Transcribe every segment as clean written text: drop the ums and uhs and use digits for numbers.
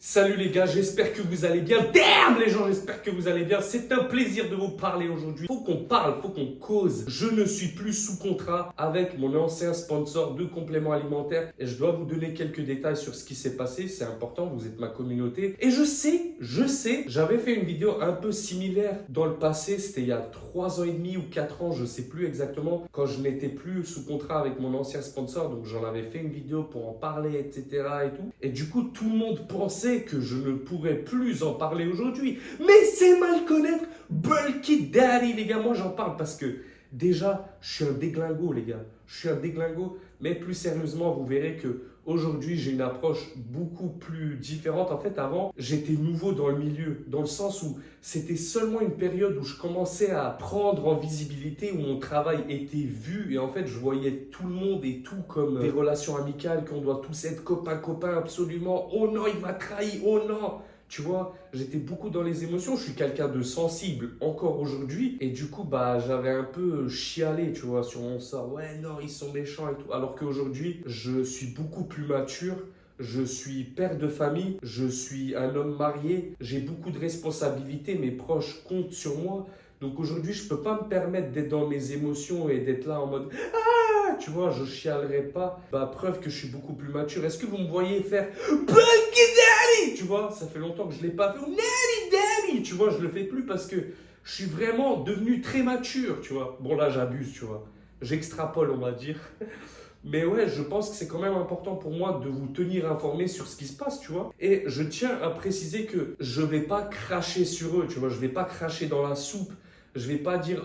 Salut les gars, j'espère que vous allez bien. Damn les gens, j'espère que vous allez bien. C'est un plaisir de vous parler aujourd'hui. Faut qu'on parle, faut qu'on cause. Je ne suis plus sous contrat avec mon ancien sponsor de compléments alimentaires et je dois vous donner quelques détails sur ce qui s'est passé. C'est important, vous êtes ma communauté. Et je sais, j'avais fait une vidéo un peu similaire dans le passé. C'était il y a 3 ans et demi ou 4 ans, je sais plus exactement, quand je n'étais plus sous contrat avec mon ancien sponsor. Donc j'en avais fait une vidéo pour en parler, etc. et tout. Et du coup, tout le monde pensait que je ne pourrais plus en parler aujourd'hui. Mais c'est mal connaître Bulky Daddy, les gars. Moi, j'en parle parce que déjà, je suis un déglingo, les gars. Je suis un déglingo. Mais plus sérieusement, vous verrez que aujourd'hui, j'ai une approche beaucoup plus différente. En fait, avant, j'étais nouveau dans le milieu, dans le sens où c'était seulement une période où je commençais à prendre en visibilité, où mon travail était vu. Et en fait, je voyais tout le monde et tout comme des relations amicales, qu'on doit tous être copains absolument. Oh non, il m'a trahi, oh non. Tu vois, j'étais beaucoup dans les émotions. Je suis quelqu'un de sensible encore aujourd'hui. Et du coup, j'avais un peu chialé, tu vois, sur mon sort. Ouais, non, ils sont méchants et tout. Alors qu'aujourd'hui, je suis beaucoup plus mature. Je suis père de famille. Je suis un homme marié. J'ai beaucoup de responsabilités. Mes proches comptent sur moi. Donc aujourd'hui, je ne peux pas me permettre d'être dans mes émotions et d'être là en mode tu vois, je chialerai pas. Preuve que je suis beaucoup plus mature. Est-ce que vous me voyez faire Bulky Daddy? Tu vois, ça fait longtemps que je ne l'ai pas fait. Daddy, tu vois, je le fais plus parce que je suis vraiment devenu très mature, tu vois. Bon, là, j'abuse, tu vois. J'extrapole, on va dire. Mais ouais, je pense que c'est quand même important pour moi de vous tenir informé sur ce qui se passe, tu vois. Et je tiens à préciser que je vais pas cracher sur eux, tu vois. Je vais pas cracher dans la soupe. Je vais pas dire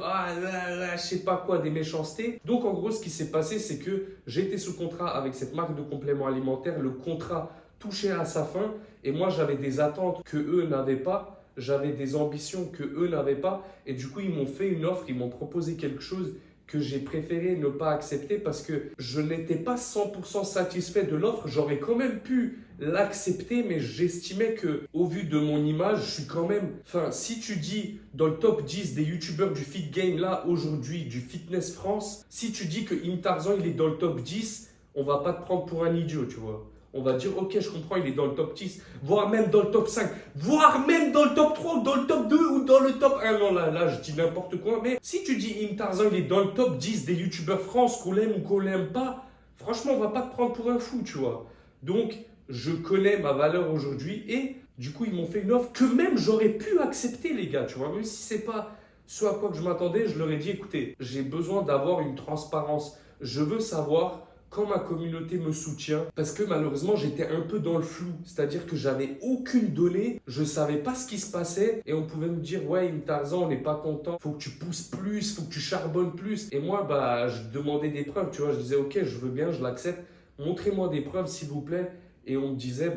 je sais pas quoi, des méchancetés. Donc en gros, ce qui s'est passé, c'est que j'étais sous contrat avec cette marque de compléments alimentaires. Le contrat touchait à sa fin et moi j'avais des attentes que eux n'avaient pas. J'avais des ambitions que eux n'avaient pas. Et du coup, ils m'ont fait une offre, ils m'ont proposé quelque chose que j'ai préféré ne pas accepter parce que je n'étais pas 100% satisfait de l'offre. J'aurais quand même pu l'accepter, mais j'estimais que, au vu de mon image, je suis quand même... Enfin, si tu dis dans le top 10 des youtubeurs du fit game là, aujourd'hui, du Fitness France, si tu dis que Im Tarzan, il est dans le top 10, on va pas te prendre pour un idiot, tu vois. On va dire, ok, je comprends, il est dans le top 10, voire même dans le top 5, voire même dans le top 3, ou dans le top 2, ou dans le top 1. Non, là, je dis n'importe quoi. Mais si tu dis Im Tarzan, il est dans le top 10 des youtubeurs France, qu'on l'aime ou qu'on l'aime pas, franchement, on va pas te prendre pour un fou, tu vois. Donc, je connais ma valeur aujourd'hui et du coup, ils m'ont fait une offre que même j'aurais pu accepter, les gars, tu vois. Même si c'est pas ce à quoi que je m'attendais, je leur ai dit, écoutez, j'ai besoin d'avoir une transparence. Je veux savoir quand ma communauté me soutient, parce que malheureusement j'étais un peu dans le flou, c'est-à-dire que j'avais aucune donnée, je savais pas ce qui se passait et on pouvait me dire ouais Im Tarzan, on n'est pas content, faut que tu pousses plus, faut que tu charbonnes plus. Et moi je demandais des preuves, tu vois, je disais ok je veux bien, je l'accepte, montrez-moi des preuves s'il vous plaît. Et on me disait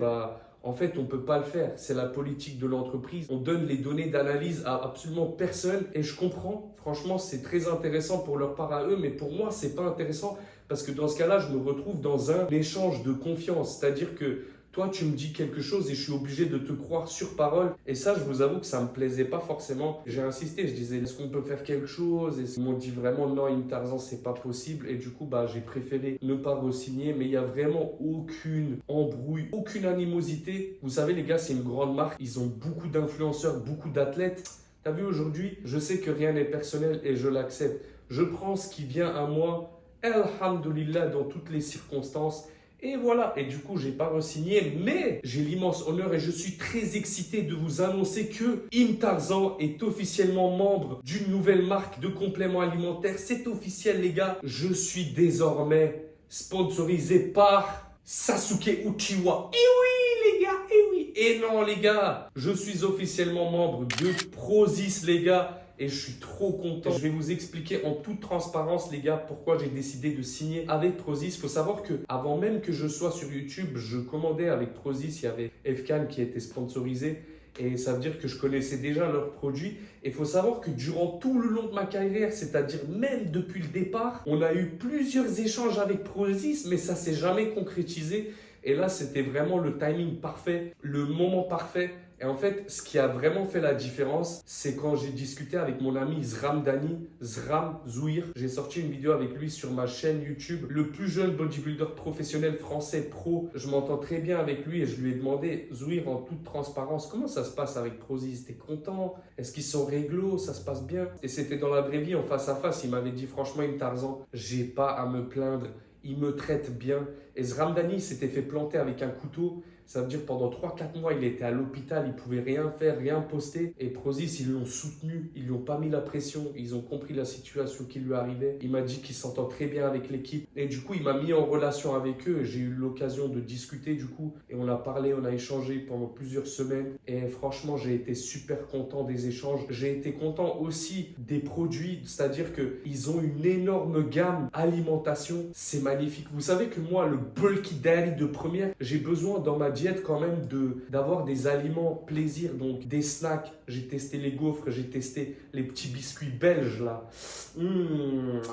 en fait, on ne peut pas le faire. C'est la politique de l'entreprise. On donne les données d'analyse à absolument personne. Et je comprends, franchement, c'est très intéressant pour leur part à eux. Mais pour moi, ce n'est pas intéressant parce que dans ce cas-là, je me retrouve dans un échange de confiance. C'est-à-dire que toi, tu me dis quelque chose et je suis obligé de te croire sur parole. Et ça, je vous avoue que ça ne me plaisait pas forcément. J'ai insisté, je disais, est-ce qu'on peut faire quelque chose? Et ils m'ont dit vraiment, non, Im Tarzan, c'est pas possible. Et du coup, j'ai préféré ne pas re-signer. Mais il n'y a vraiment aucune embrouille, aucune animosité. Vous savez, les gars, c'est une grande marque. Ils ont beaucoup d'influenceurs, beaucoup d'athlètes. T'as vu aujourd'hui, je sais que rien n'est personnel et je l'accepte. Je prends ce qui vient à moi, alhamdoulilah, dans toutes les circonstances. Et voilà, et du coup, j'ai pas re-signé, mais j'ai l'immense honneur et je suis très excité de vous annoncer que Im Tarzan est officiellement membre d'une nouvelle marque de compléments alimentaires. C'est officiel, les gars. Je suis désormais sponsorisé par Sasuke Uchiwa. Et oui, les gars, et oui. Et non, les gars, je suis officiellement membre de Prozis, les gars. Et je suis trop content. Je vais vous expliquer en toute transparence, les gars, pourquoi j'ai décidé de signer avec Prozis. Il faut savoir que avant même que je sois sur YouTube, je commandais avec Prozis. Il y avait Fcan qui était sponsorisé. Et ça veut dire que je connaissais déjà leurs produits. Et il faut savoir que durant tout le long de ma carrière, c'est-à-dire même depuis le départ, on a eu plusieurs échanges avec Prozis, mais ça ne s'est jamais concrétisé. Et là, c'était vraiment le timing parfait, le moment parfait. Et en fait, ce qui a vraiment fait la différence, c'est quand j'ai discuté avec mon ami Zram Dani, Zram Zouir. J'ai sorti une vidéo avec lui sur ma chaîne YouTube. Le plus jeune bodybuilder professionnel français pro. Je m'entends très bien avec lui et je lui ai demandé, Zouir, en toute transparence, comment ça se passe avec Prozis? T'es content? Est-ce qu'ils sont réglo? Ça se passe bien? Et c'était dans la vraie vie, en face à face. Il m'avait dit, franchement, Tarzan, j'ai pas à me plaindre. Il me traite bien. Et Zram Dani s'était fait planter avec un couteau. Ça veut dire pendant 3-4 mois, il était à l'hôpital, il ne pouvait rien faire, rien poster. Et Prozis, ils l'ont soutenu, ils lui ont pas mis la pression, ils ont compris la situation qui lui arrivait. Il m'a dit qu'il s'entend très bien avec l'équipe. Et du coup, il m'a mis en relation avec eux. J'ai eu l'occasion de discuter du coup. Et on a parlé, on a échangé pendant plusieurs semaines. Et franchement, j'ai été super content des échanges. J'ai été content aussi des produits, c'est-à-dire qu'ils ont une énorme gamme alimentation. C'est magnifique. Vous savez que moi, le Bulky Daddy de première, j'ai besoin dans ma diète quand même d'avoir des aliments plaisir, donc des snacks. J'ai testé les gaufres, j'ai testé les petits biscuits belges là,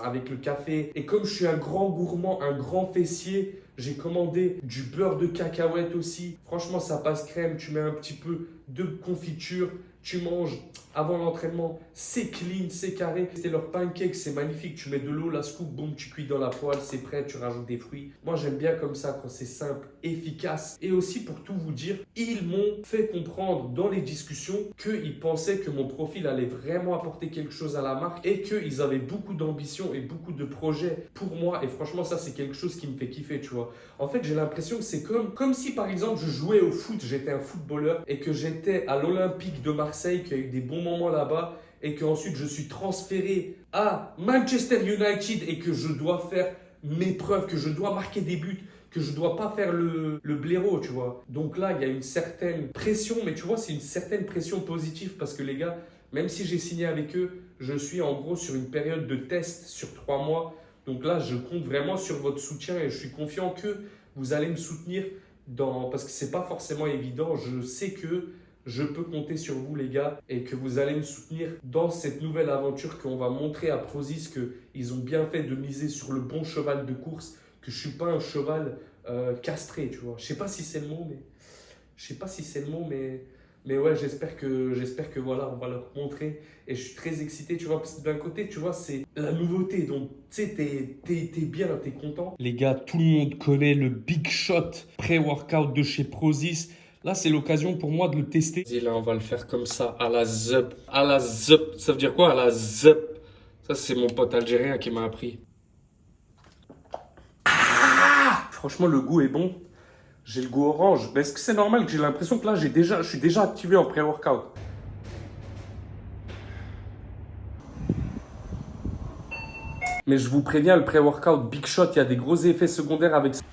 avec le café. Et comme je suis un grand gourmand, un grand fessier, j'ai commandé du beurre de cacahuète aussi. Franchement, ça passe crème. Tu mets un petit peu de confiture, tu manges avant l'entraînement. C'est clean, c'est carré. C'est leur pancake, c'est magnifique. Tu mets de l'eau, la scoop, boum, tu cuis dans la poêle, c'est prêt, tu rajoutes des fruits. Moi, j'aime bien comme ça quand c'est simple, efficace. Et aussi, pour tout vous dire, ils m'ont fait comprendre dans les discussions qu'ils pensaient que mon profil allait vraiment apporter quelque chose à la marque et qu'ils avaient beaucoup d'ambition et beaucoup de projets pour moi. Et franchement, ça, c'est quelque chose qui me fait kiffer, tu vois. En fait, j'ai l'impression que c'est comme si, par exemple, je jouais au foot, j'étais un footballeur et que j'étais à l'Olympique de Marseille, qu'il y a eu des bons moments là-bas et qu'ensuite je suis transféré à Manchester United et que je dois faire mes preuves, que je dois marquer des buts, que je dois pas faire le blaireau, tu vois. Donc là, il y a une certaine pression, mais tu vois, c'est une certaine pression positive parce que les gars, même si j'ai signé avec eux, je suis en gros sur une période de test sur 3 mois. Donc là, je compte vraiment sur votre soutien et je suis confiant que vous allez me soutenir parce que c'est pas forcément évident. Je sais que je peux compter sur vous les gars et que vous allez me soutenir dans cette nouvelle aventure qu'on va montrer à Prozis qu'ils ont bien fait de miser sur le bon cheval de course, que je ne suis pas un cheval castré, tu vois. Je ne sais pas si c'est le mot, mais ouais, j'espère que voilà, on va leur montrer et je suis très excité, tu vois, parce que d'un côté, tu vois, c'est la nouveauté, donc tu sais, t'es bien, t'es content. Les gars, tout le monde connaît le Big Shot pré-workout de chez Prozis. Là, c'est l'occasion pour moi de le tester. Et là, on va le faire comme ça, à la zup. À la zup. Ça veut dire quoi, à la zup? Ça, c'est mon pote algérien qui m'a appris. Ah! Franchement, le goût est bon. J'ai le goût orange. Mais est-ce que c'est normal que j'ai l'impression que là, je suis déjà activé en pré-workout? Mais je vous préviens, le pré-workout Big Shot, il y a des gros effets secondaires avec ça.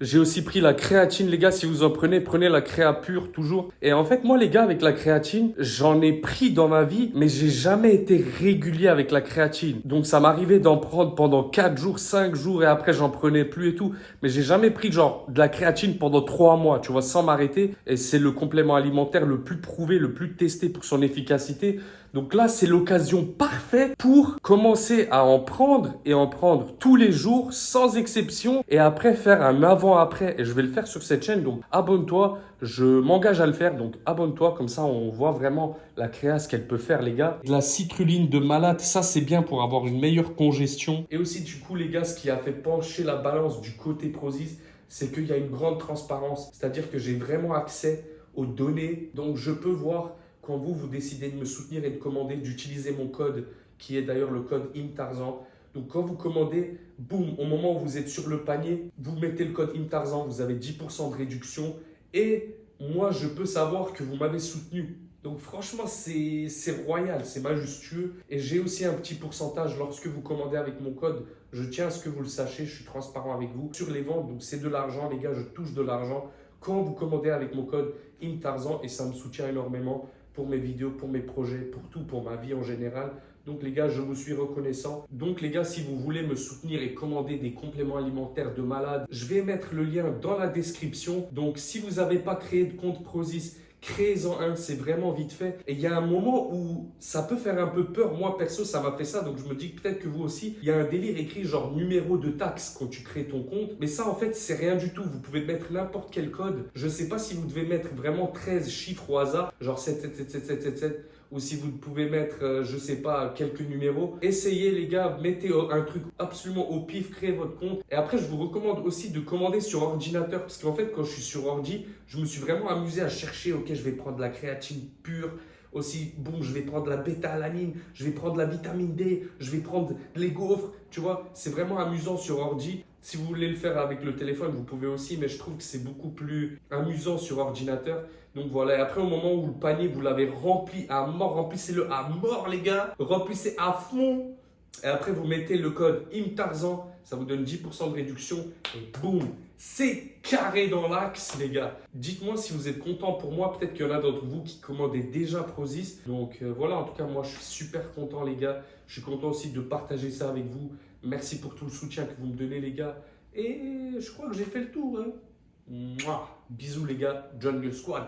J'ai aussi pris la créatine, les gars. Si vous en prenez, prenez la créa pure toujours. Et en fait, moi, les gars, avec la créatine, j'en ai pris dans ma vie, mais j'ai jamais été régulier avec la créatine. Donc, ça m'arrivait d'en prendre pendant 4 jours, 5 jours et après, j'en prenais plus et tout. Mais j'ai jamais pris genre de la créatine pendant 3 mois, tu vois, sans m'arrêter. Et c'est le complément alimentaire le plus prouvé, le plus testé pour son efficacité. Donc là, c'est l'occasion parfaite pour commencer à en prendre et en prendre tous les jours sans exception et après faire un avant-après. Et je vais le faire sur cette chaîne, donc abonne-toi, je m'engage à le faire, donc abonne-toi, comme ça on voit vraiment la créa, ce qu'elle peut faire les gars. De la citrulline de malade, ça c'est bien pour avoir une meilleure congestion. Et aussi du coup les gars, ce qui a fait pencher la balance du côté Prozis, c'est qu'il y a une grande transparence, c'est-à-dire que j'ai vraiment accès aux données, donc je peux voir quand vous décidez de me soutenir et de commander, d'utiliser mon code, qui est d'ailleurs le code IMTARZAN. Donc quand vous commandez, boum, au moment où vous êtes sur le panier, vous mettez le code IMTARZAN, vous avez 10% de réduction. Et moi, je peux savoir que vous m'avez soutenu. Donc franchement, c'est royal, c'est majestueux. Et j'ai aussi un petit pourcentage lorsque vous commandez avec mon code. Je tiens à ce que vous le sachiez, je suis transparent avec vous. Sur les ventes, donc c'est de l'argent, les gars, je touche de l'argent. Quand vous commandez avec mon code IMTARZAN, et ça me soutient énormément pour mes vidéos, pour mes projets, pour tout, pour ma vie en général. Donc les gars, je vous suis reconnaissant. Donc les gars, si vous voulez me soutenir et commander des compléments alimentaires de malade, je vais mettre le lien dans la description. Donc si vous n'avez pas créé de compte Prozis, créez-en un, c'est vraiment vite fait. Et il y a un moment où ça peut faire un peu peur. Moi, perso, ça m'a fait ça, donc je me dis que peut-être que vous aussi. Il y a un délire écrit genre numéro de taxe quand tu crées ton compte. Mais ça, en fait, c'est rien du tout. Vous pouvez mettre n'importe quel code. Je sais pas si vous devez mettre vraiment 13 chiffres au hasard, genre 7 ou si vous pouvez mettre, je sais pas, quelques numéros. Essayez les gars, mettez un truc absolument au pif, créez votre compte. Et après, je vous recommande aussi de commander sur ordinateur, parce qu'en fait, quand je suis sur ordi, je me suis vraiment amusé à chercher, ok, je vais prendre de la créatine pure. Aussi, bon, je vais prendre la bêta-alanine, je vais prendre la vitamine D, je vais prendre les gaufres, tu vois. C'est vraiment amusant sur ordi. Si vous voulez le faire avec le téléphone, vous pouvez aussi, mais je trouve que c'est beaucoup plus amusant sur ordinateur. Donc voilà, et après au moment où le panier, vous l'avez rempli à mort, remplissez-le à mort les gars, remplissez à fond. Et après vous mettez le code IMTARZAN, ça vous donne 10% de réduction et boum, c'est carré dans l'axe les gars. Dites-moi si vous êtes content pour moi, peut-être qu'il y en a d'entre vous qui commandaient déjà Prozis. Donc voilà, en tout cas moi je suis super content les gars. Je suis content aussi de partager ça avec vous. Merci pour tout le soutien que vous me donnez les gars. Et je crois que j'ai fait le tour. Hein. Mouah. Bisous les gars, Jungle Squad.